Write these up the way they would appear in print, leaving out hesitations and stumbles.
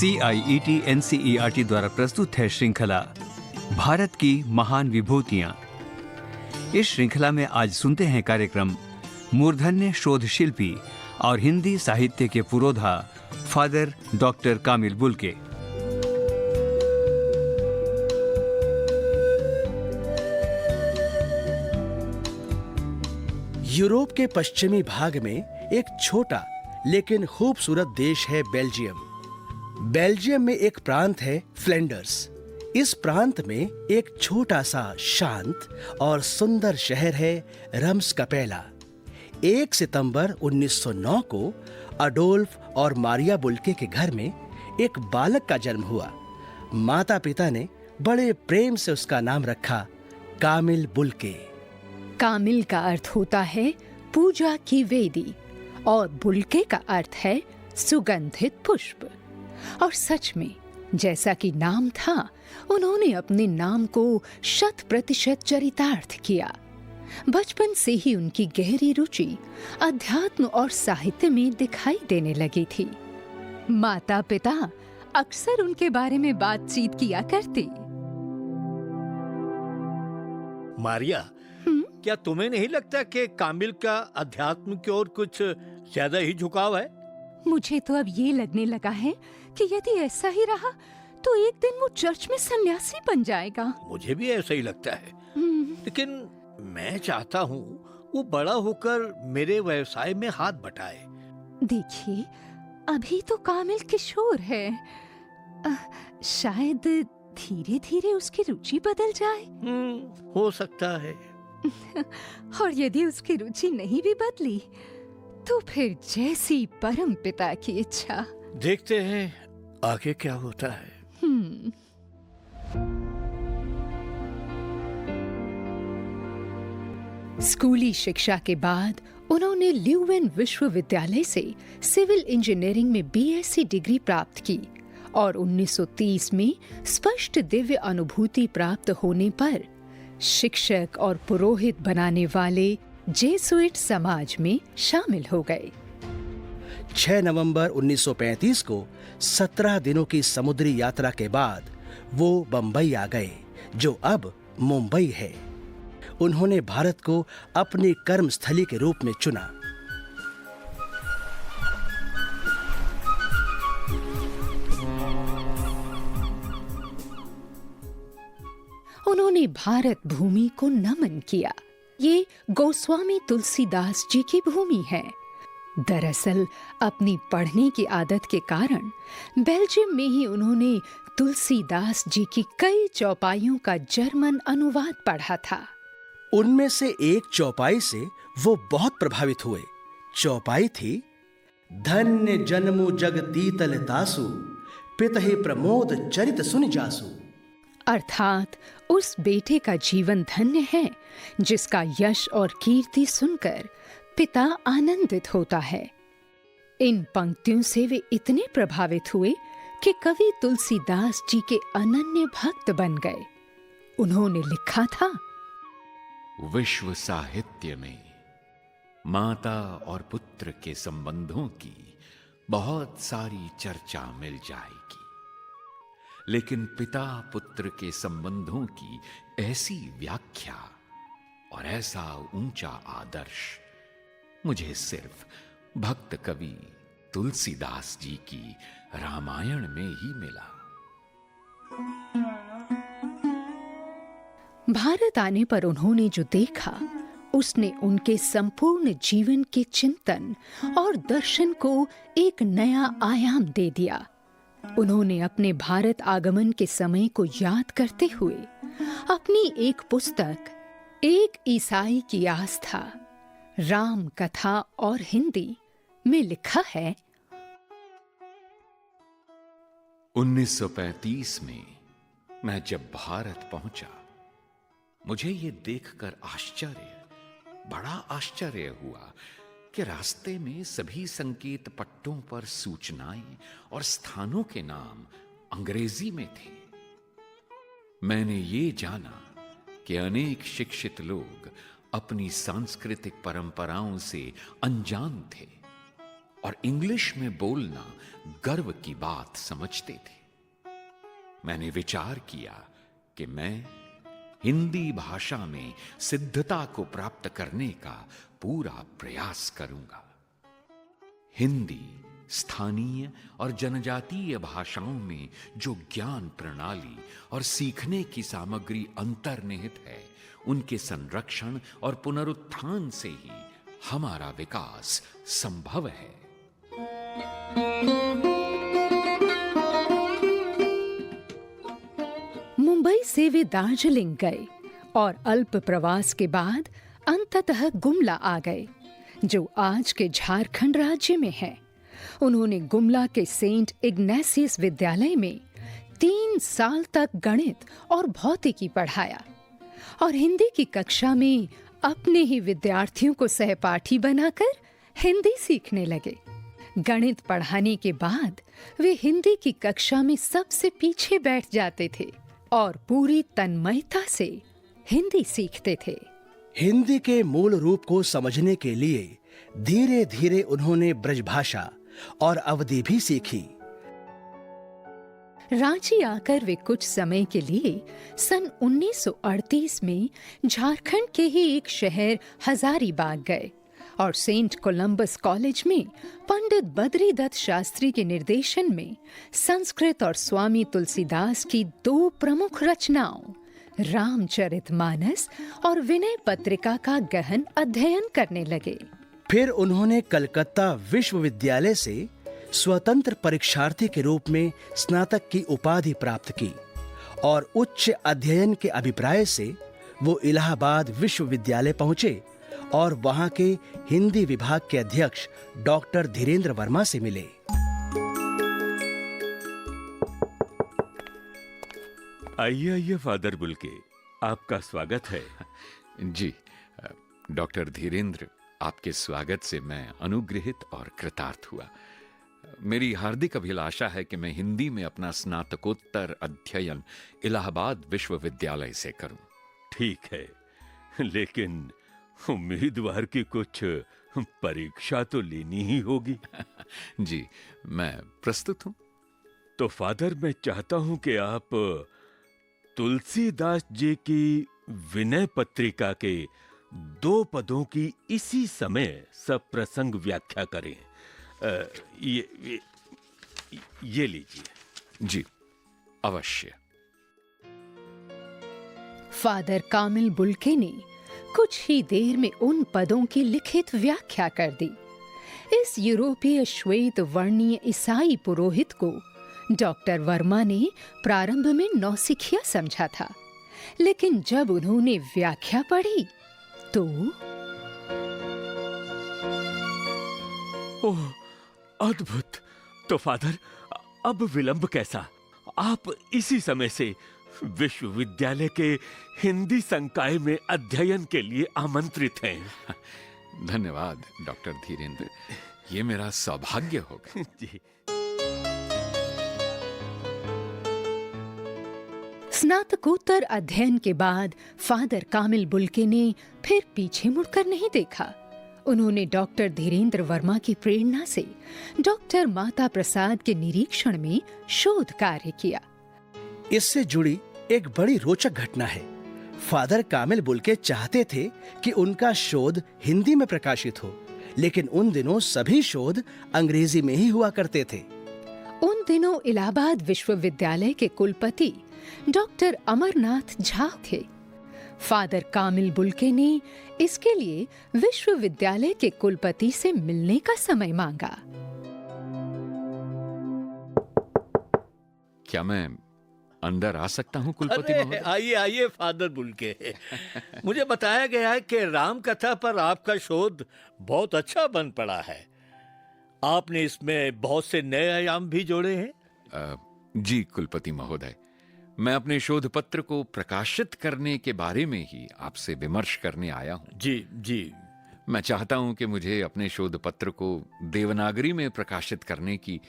CIET NCERT द्वारा प्रस्तुत है श्रृंखला भारत की महान विभूतियां। इस श्रृंखला में आज सुनते हैं कार्यक्रम मूर्धन्य शोध शिल्पी और हिंदी साहित्य के पुरोधा father doctor Camille Bulcke. Europe के पश्चिमी भाग में एक छोटा लेकिन खूबसूरत देश है बेल्जियम। बेल्जियम में एक प्रांत है फ्लैंडर्स। इस प्रांत में एक छोटा सा शांत और सुंदर शहर है रम्सकपेला। 1 सितंबर 1909 को अडोल्फ और मारिया बुल्के के घर में एक बालक का जन्म हुआ। माता पिता ने बड़े प्रेम से उसका नाम रखा कामिल बुल्के। कामिल का अर्थ होता है पूजा की वेदी और बुल्के का अर्थ है सुगंधित पुष्प। और सच में जैसा कि नाम था, उन्होंने अपने नाम को 100% चरितार्थ किया। बचपन से ही उनकी गहरी रुचि अध्यात्म और साहित्य में दिखाई देने लगी थी। माता पिता अक्सर उनके बारे में बातचीत किया करते। मारिया, क्या तुम्हें नहीं लगता कि कामिल का अध्यात्म की ओर कुछ ज्यादा ही झुकाव है? मुझे तो अब ये लगने लगा है कि यदि ऐसा ही रहा तो एक दिन वो चर्च में सन्यासी बन जाएगा। मुझे भी ऐसा ही लगता है, लेकिन मैं चाहता हूँ वो बड़ा होकर मेरे व्यवसाय में हाथ बटाए। देखिए, अभी तो कामिल किशोर है। शायद धीरे धीरे उसकी रुचि बदल जाए। हो सकता है। और यदि उसकी रुचि नहीं भी बदली तो फिर जैसी परम पिता की इच्छा। देखते हैं आगे क्या होता है। स्कूली शिक्षा के बाद उन्होंने ल्यूवेन विश्वविद्यालय से सिविल इंजीनियरिंग में BSc डिग्री प्राप्त की और 1930 में स्पष्ट दिव्य अनुभूति प्राप्त होने पर शिक्षक और पुरोहित बनाने वाले जेसुइट समाज में शामिल हो गए। 6 नवंबर 1935 को 17 दिनों की समुद्री यात्रा के बाद वो बंबई आ गए, जो अब मुंबई है। उन्होंने भारत को अपनी कर्मस्थली के रूप में चुना। उन्होंने भारत भूमि को नमन किया। ये गोस्वामी तुलसीदास जी की भूमि है। दरअसल अपनी पढ़ने की आदत के कारण बेल्जियम में ही उन्होंने तुलसीदास जी की कई चौपाइयों का जर्मन अनुवाद पढ़ा था। उनमें से एक चौपाई से वो बहुत प्रभावित हुए। चौपाई थी, धन्य जन्मु जग तीतल तासु, पितहि प्रमोद चरित सुनि जासु। अर्थात उस बेटे का जीवन धन्य है जिसका यश और कीर्ति सुनकर पिता आनंदित होता है। इन पंक्तियों से वे इतने प्रभावित हुए कि कवि तुलसीदास जी के अनन्य भक्त बन गए। उन्होंने लिखा था, विश्व साहित्य में माता और पुत्र के संबंधों की बहुत सारी चर्चा मिल जाएगी, लेकिन पिता पुत्र के संबंधों की ऐसी व्याख्या और ऐसा ऊंचा आदर्श मुझे सिर्फ भक्त कवि तुलसीदास जी की रामायण में ही मिला। भारत आने पर उन्होंने जो देखा उसने उनके संपूर्ण जीवन के चिंतन और दर्शन को एक नया आयाम दे दिया। उन्होंने अपने भारत आगमन के समय को याद करते हुए अपनी एक पुस्तक एक ईसाई की आस्था, राम कथा और हिंदी में लिखा है, 1935 में मैं जब भारत पहुंचा, मुझे ये देखकर बड़ा आश्चर्य हुआ कि रास्ते में सभी संकेत पट्टों पर सूचनाएं और स्थानों के नाम अंग्रेजी में थे। मैंने ये जाना कि अनेक शिक्षित लोग अपनी सांस्कृतिक परंपराओं से अनजान थे और इंग्लिश में बोलना गर्व की बात समझते थे। मैंने विचार किया कि मैं हिंदी भाषा में सिद्धता को प्राप्त करने का पूरा प्रयास करूंगा। हिंदी स्थानीय और जनजातीय भाषाओं में जो ज्ञान प्रणाली और सीखने की सामग्री अंतर्निहित है, उनके संरक्षण और पुनरुत्थान से ही हमारा विकास संभव है। मुंबई से वे दार्जिलिंग गए और अल्प प्रवास के बाद अंततः गुमला आ गए, जो आज के झारखंड राज्य में है। उन्होंने गुमला के सेंट इग्नेशियस विद्यालय में 3 साल तक गणित और भौतिकी पढ़ाया और हिंदी की कक्षा में अपने ही विद्यार्थियों को सहपाठी बनाकर हिंदी सीखने लगे। गणित पढ़ाने के बाद वे हिंदी की कक्षा में सबसे पीछे बैठ जाते थे और पूरी तन्मयता से हिंदी सीखते थे। हिंदी के मूल रूप को समझने के लिए धीरे धीरे उन्होंने ब्रजभाषा और अवधी भी सीखी। रांची आकर वे कुछ समय के लिए सन 1938 में झारखंड के ही एक शहर हजारीबाग गए और सेंट कोलंबस कॉलेज में पंडित बद्रीदत्त शास्त्री के निर्देशन में संस्कृत और स्वामी तुलसीदास की 2 प्रमुख रचनाओं रामचरितमानस और विनय पत्रिका का गहन अध्ययन करने लगे। फिर उन्होंने कलकत्ता विश्वविद्यालय से स्वतंत्र परीक्षार्थी के रूप में स्नातक की उपाधि प्राप्त की और उच्च अध्ययन के अभिप्राय से वो इलाहाबाद विश्वविद्यालय पहुंचे और वहां के हिंदी विभाग के अध्यक्ष डॉक्टर धीरेन्द्र वर्मा से मिले। आइए आइए फादर बुल्के, आपका स्वागत है। जी डॉक्टर धीरेन्द्र, आपके स्वागत से मैं अनुग्रहित और कृतार्थ हुआ। मेरी हार्दिक अभिलाषा है कि मैं हिंदी में अपना स्नातकोत्तर अध्ययन इलाहाबाद विश्वविद्यालय से करूं। ठीक है, लेकिन उम्मीदवार की कुछ परीक्षा तो लेनी ही होगी। जी, मैं प्रस्तुत हूं। तो फादर, मैं चाहता हूं कि आप तुलसीदास जी की विनय पत्रिका के 2 पदों की इसी समय सप्रसंग व्याख्या करें। ये लीजिए। जी, अवश्य। फादर कामिल बुल्के ने कुछ ही देर में उन पदों की लिखित व्याख्या कर दी। इस यूरोपीय श्वेत वर्णीय ईसाई पुरोहित को डॉक्टर वर्मा ने प्रारंभ में नौसिखिया समझा था, लेकिन जब उन्होंने व्याख्या पढ़ी तो ओह, अद्भुत! तो फादर, अब विलंब कैसा? आप इसी समय से विश्वविद्यालय के हिंदी संकाय में अध्ययन के लिए आमंत्रित हैं। धन्यवाद डॉक्टर धीरेन्द्र, ये मेरा सौभाग्य होगा। जी। स्नातकोत्तर अध्ययन के बाद फादर कामिल बुल्के ने फिर पीछे मुड़कर नहीं देखा। उन्होंने डॉक्टर धीरेन्द्र वर्मा की प्रेरणा से डॉक्टर माता प्रसाद के निरीक्षण में शोध कार्य किया। इससे जुड़ी एक बड़ी रोचक घटना है। फादर कामिल बुल्के चाहते थे कि उनका शोध हिंदी में प्रकाशित हो, लेकिन उन दिनों सभी शोध अंग्रेजी में ही हुआ करते थे। उन दिनों इलाहाबाद विश्वविद्यालय के कुलपति डॉक्टर अमरनाथ झा थे। फादर कामिल बुल्के ने इसके लिए विश्वविद्यालय के कुलपति से मिलने का समय मांगा। क्या मैं अंदर आ सकता हूं कुलपति महोदय? आइए आइए फादर बुल्के। मुझे बताया गया है कि राम कथा पर आपका शोध बहुत अच्छा बन पड़ा है। आपने इसमें बहुत से नए आयाम भी जोड़े हैं। जी कुलपति महोदय, मैं अपने शोध पत्र को प्रकाशित करने के बारे में ही आपसे विमर्श करने आया हूं। जी जी। मैं चाहता हूं कि मुझे अपने शोध पत्र को देवनागरी में प्रकाशित करने की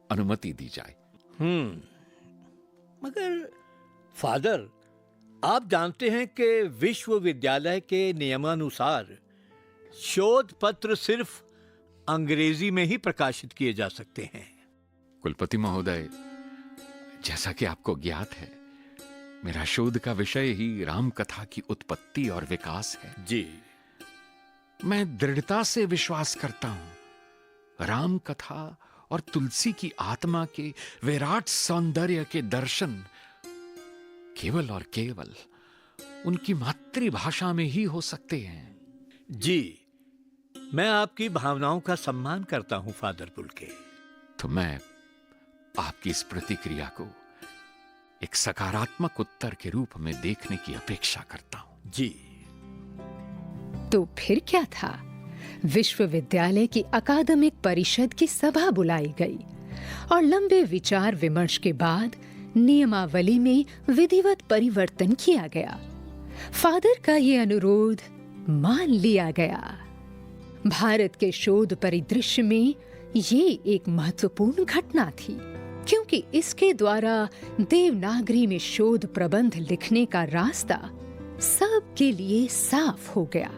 अनुमति दी जाए। मगर फादर, आप जानते हैं कि विश्वविद्यालय के नियमानुसार शोध पत्र सिर्फ अंग्रेजी में ही प्रकाशित किए जा सकते हैं। कुलपति महोदय, जैसा कि आपको ज्ञात है, मेरा शोध का विषय ही राम कथा की उत्पत्ति और विकास है। जी। मैं दृढ़ता से विश्वास करता हूं, राम कथा और तुलसी की आत्मा के विराट सौंदर्य के दर्शन केवल और केवल उनकी मातृभाषा में ही हो सकते हैं। जी, मैं आपकी भावनाओं का सम्मान करता हूं फादर बुल्के। तो मैं आपकी इस प्रतिक्रिया को एक सकारात्मक उत्तर के रूप में देखने की अपेक्षा करता हूं। जी। तो फिर क्या था? विश्वविद्यालय की अकादमिक परिषद की सभा बुलाई गई और लंबे विचार विमर्श के बाद नियमावली में विधिवत परिवर्तन किया गया। फादर का यह अनुरोध मान लिया गया। भारत के शोध परिदृश्य में ये एक महत्वपूर्ण घटना थी, क्योंकि इसके द्वारा देवनागरी में शोध प्रबंध लिखने का रास्ता सबके लिए साफ हो गया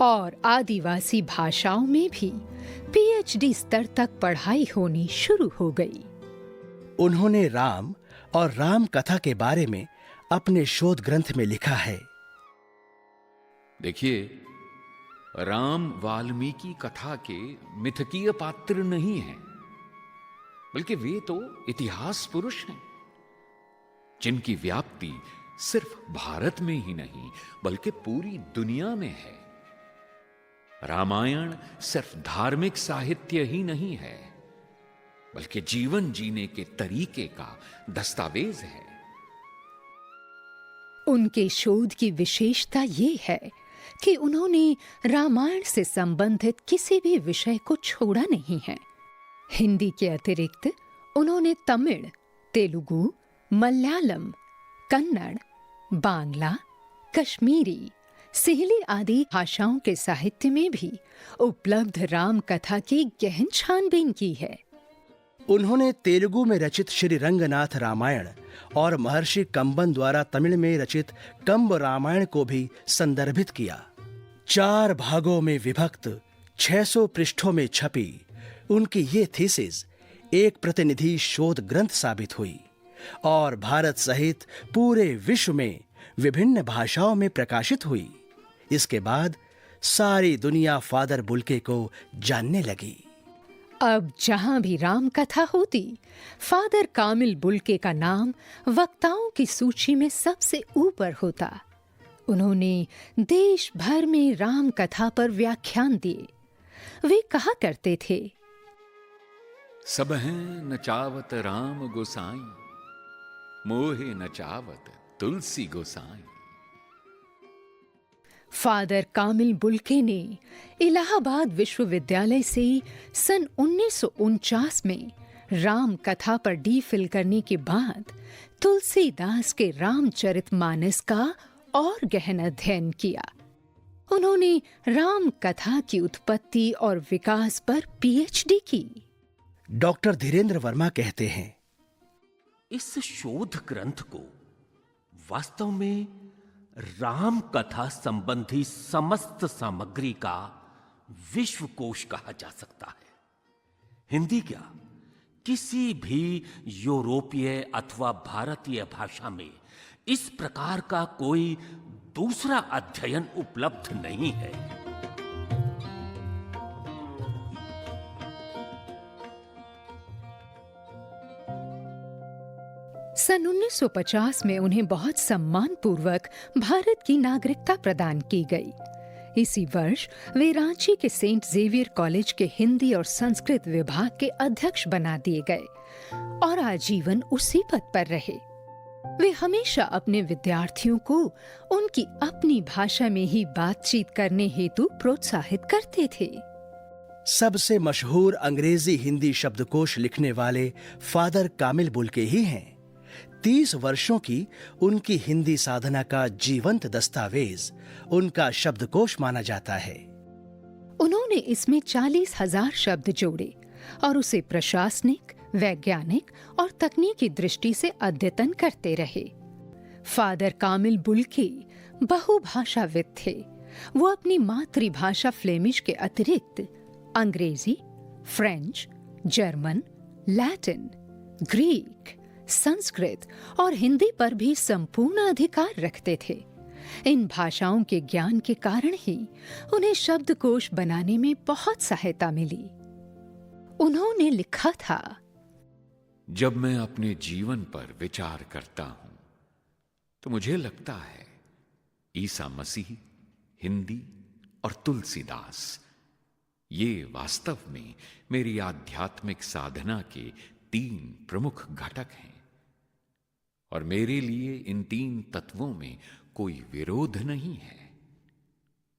और आदिवासी भाषाओं में भी पीएचडी स्तर तक पढ़ाई होनी शुरू हो गई। उन्होंने राम और राम कथा के बारे में अपने शोध ग्रंथ में लिखा है। देखिए, राम वाल्मीकि कथा के मिथकीय पात्र नहीं हैं, बल्कि वे तो इतिहास पुरुष हैं, जिनकी व्याप्ति सिर्फ भारत में ही नहीं बल्कि पूरी दुनिया में है। रामायण सिर्फ धार्मिक साहित्य ही नहीं है, बल्कि जीवन जीने के तरीके का दस्तावेज है। उनके शोध की विशेषता ये है कि उन्होंने रामायण से संबंधित किसी भी विषय को छोड़ा नहीं है। हिंदी के अतिरिक्त उन्होंने तमिल, तेलुगु, मलयालम, कन्नड़, बांग्ला, कश्मीरी, सिहली आदि भाषाओं के साहित्य में भी उपलब्ध राम कथा की गहन छानबीन की है। उन्होंने तेलुगु में रचित श्री रंगनाथ रामायण और महर्षि कंबन द्वारा तमिल में रचित कंब रामायण को भी संदर्भित किया। 4 भागों में विभक्त 600 पृष्ठों में छपी उनकी ये थीसिस एक प्रतिनिधि शोध ग्रंथ साबित हुई और भारत सहित पूरे विश्व में विभिन्न भाषाओं में प्रकाशित हुई। इसके बाद सारी दुनिया फादर बुल्के को जानने लगी। अब जहां भी राम कथा होती, फादर कामिल बुल्के का नाम वक्ताओं की सूची में सबसे ऊपर होता। उन्होंने देश भर में राम कथा पर व्याख्यान दिए। वे कहा करते थे, सब हैं नचावत राम गोसाई, मोहे नचावत तुलसी गोसाई। फादर कामिल बुल्के ने इलाहाबाद विश्वविद्यालय से सन 1949 में राम कथा पर डीफिल करने के बाद तुलसीदास के रामचरितमानस का और गहन अध्ययन किया। उन्होंने राम कथा की उत्पत्ति और विकास पर पीएचडी की। डॉक्टर धीरेन्द्र वर्मा कहते हैं, इस शोध ग्रंथ को वास्तव में राम कथा संबंधी समस्त सामग्री का विश्वकोश कहा जा सकता है। हिंदी क्या, किसी भी यूरोपीय अथवा भारतीय भाषा में इस प्रकार का कोई दूसरा अध्ययन उपलब्ध नहीं है। सन 1950 में उन्हें बहुत सम्मानपूर्वक भारत की नागरिकता प्रदान की गई। इसी वर्ष वे रांची के सेंट जेवियर कॉलेज के हिंदी और संस्कृत विभाग के अध्यक्ष बना दिए गए और आजीवन उसी पद पर रहे। वे हमेशा अपने विद्यार्थियों को उनकी अपनी भाषा में ही बातचीत करने हेतु प्रोत्साहित करते थे। सबसे मशहूर अंग्रेजी हिंदी शब्दकोश लिखने वाले फादर कामिल बुल्के ही हैं। 30 वर्षों की उनकी हिंदी साधना का जीवंत दस्तावेज उनका शब्दकोश माना जाता है। उन्होंने इसमें 40,000 शब्द जोड़े और उसे प्रशासनिक, वैज्ञानिक और तकनीकी दृष्टि से अद्यतन करते रहे। फादर कामिल बुल्के बहुभाषाविद थे। वो अपनी मातृभाषा फ्लेमिश के अतिरिक्त अंग्रेजी, French, German, Latin, Greek, Sanskrit और हिंदी पर भी संपूर्ण अधिकार रखते थे। इन भाषाओं के ज्ञान के कारण ही उन्हें शब्दकोश बनाने में बहुत सहायता मिली। उन्होंने लिखा था, जब मैं अपने जीवन पर विचार करता हूं तो मुझे लगता है ईसा मसीह, हिंदी और तुलसीदास ये वास्तव में मेरी आध्यात्मिक साधना के 3 प्रमुख घटक हैं और मेरे लिए इन 3 तत्वों में कोई विरोध नहीं है,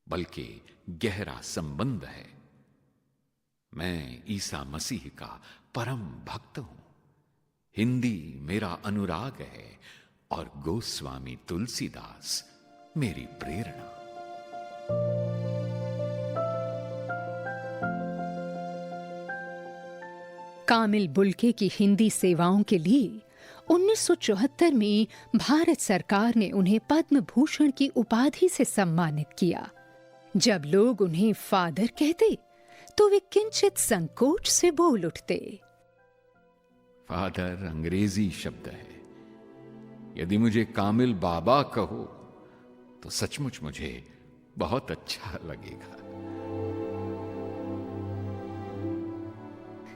बल्कि गहरा संबंध है। मैं ईसा मसीह का परम भक्त हूं, हिंदी मेरा अनुराग है और गोस्वामी तुलसीदास मेरी प्रेरणा। कामिल बुल्के की हिंदी सेवाओं के लिए 1974 में भारत सरकार ने उन्हें पद्म भूषण की उपाधि से सम्मानित किया। जब लोग उन्हें फादर कहते तो वे किंचित संकोच से बोल उठते। फादर अंग्रेजी शब्द है, यदि मुझे कामिल बाबा कहो तो सचमुच मुझे बहुत अच्छा लगेगा।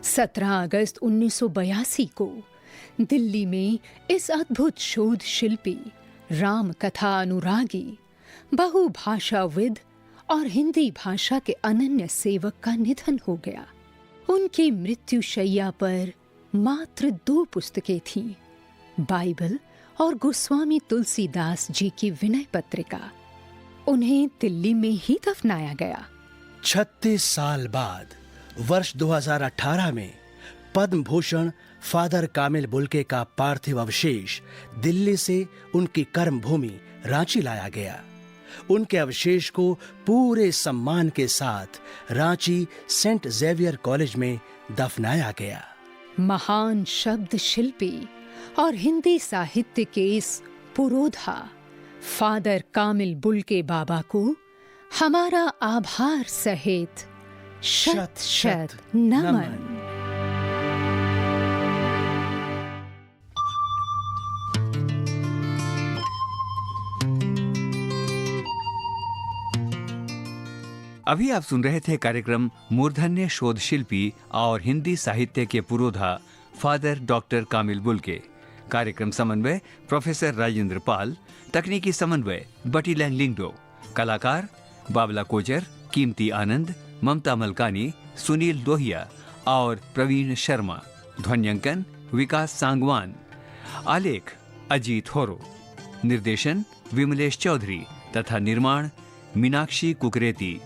17 अगस्त 1982 को दिल्ली में इस अद्भुत शोध शिल्पी, राम कथा अनुरागी, बहुभाषाविद और हिंदी भाषा के अनन्य सेवक का निधन हो गया। उनकी मृत्यु शैया पर मात्र 2 पुस्तकें थीं, बाइबल और गोस्वामी तुलसीदास जी की विनय पत्रिका। उन्हें दिल्ली में ही दफनाया गया। 36 साल बाद वर्ष 2018 में पद्म भूषण फादर कामिल बुल्के का पार्थिव अवशेष दिल्ली से उनकी कर्मभूमि रांची लाया गया। उनके अवशेष को पूरे सम्मान के साथ रांची सेंट जेवियर कॉलेज में दफनाया गया। महान शब्द शिल्पी और हिंदी साहित्य के इस पुरोधा फादर कामिल बुल्के बाबा को हमारा आभार सहित शत शत नमन। अभी आप सुन रहे थे कार्यक्रम मूर्धन्य शोध शिल्पी और हिंदी साहित्य के पुरोधा फादर डॉक्टर कामिल बुल्के। कार्यक्रम समन्वय प्रोफेसर राजेंद्र पाल, तकनीकी समन्वय बटी लैंगलिंगडो, कलाकार बाबला कोचर, कीमती आनंद, ममता मलकानी, सुनील लोहिया और प्रवीण शर्मा। ध्वन्यांकन विकास सांगवान। आलेख अजीत होरो। निर्देशन विमलेश चौधरी तथा निर्माण मीनाक्षी कुकरेती।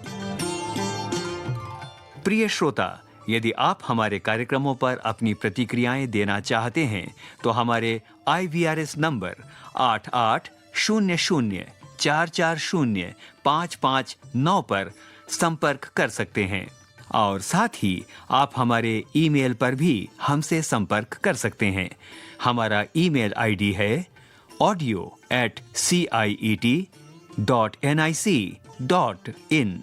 प्रिय श्रोता, यदि आप हमारे कार्यक्रमों पर अपनी प्रतिक्रियाएं देना चाहते हैं तो हमारे IVRS नंबर 8800440559 पर संपर्क कर सकते हैं और साथ ही आप हमारे ईमेल पर भी हमसे संपर्क कर सकते हैं। हमारा ईमेल आईडी है audio@ciet.nic.in।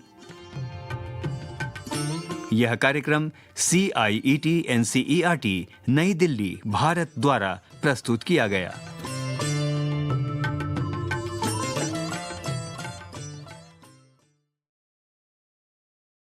यह कार्यक्रम CIET NCERT नई दिल्ली, भारत द्वारा प्रस्तुत किया गया।